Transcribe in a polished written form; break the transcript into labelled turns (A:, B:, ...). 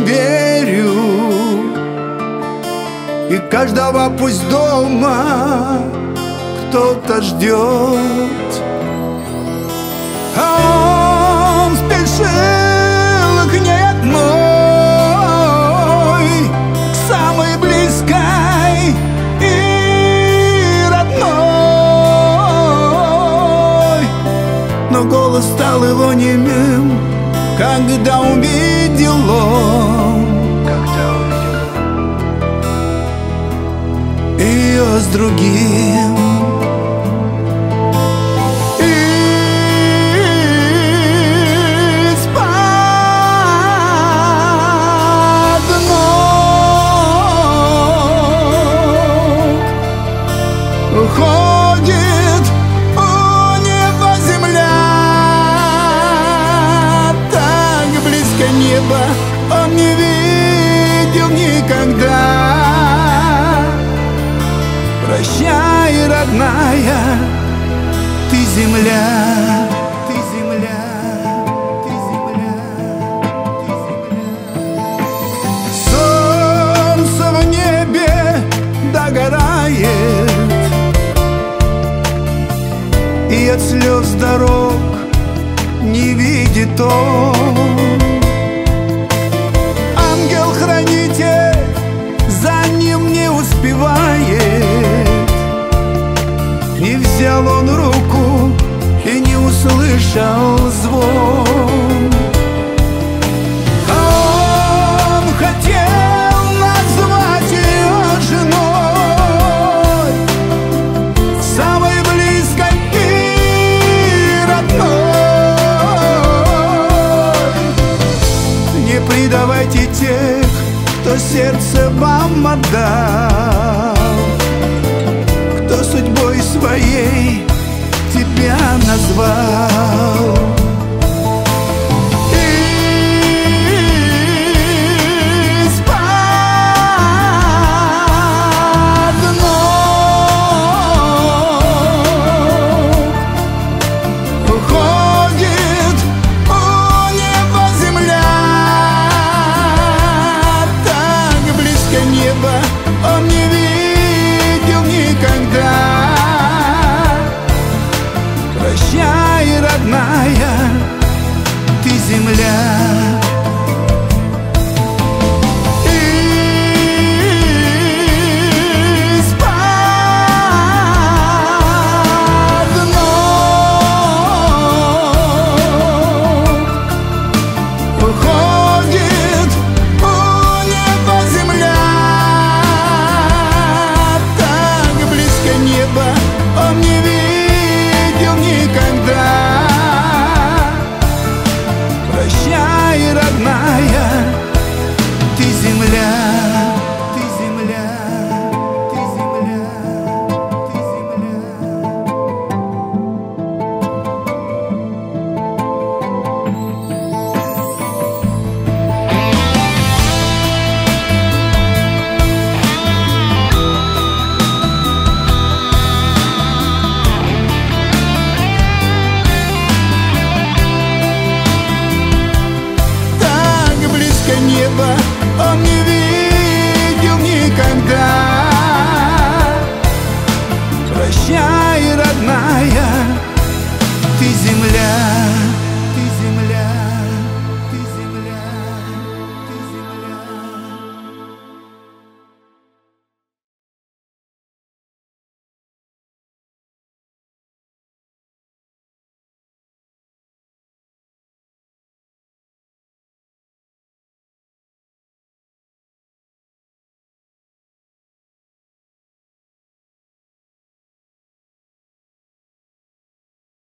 A: верю, и каждого пусть дома кто-то ждет. А он спешил к ней одной, к самой близкой и родной. Но голос стал его немым, когда увидел он ее с другим. Уходит у неба земля, так близко небо он не видел никогда. Прощай, родная, ты земля, ты земля, ты земля, ты земля. Солнце в небе догорает, и от слез дорог не видит он. Ангел-хранитель за ним не успевает, не взял он руку и не услышал звон. А он хотел назвать ее женой, самой близкой и родной. Не предавайте тех, кто сердце вам отдал, кто судьбой своей тебя назвал. Из-под ног уходит у неба земля, так близко небо он не видел никогда. Прощай, родная, ты земля. Из-под ног уходит у неба земля, так близко небо он не видел никогда. Прощай, родная, ты земля, ты земля, ты земля, ты земля. Так близко небо он не видел никогда.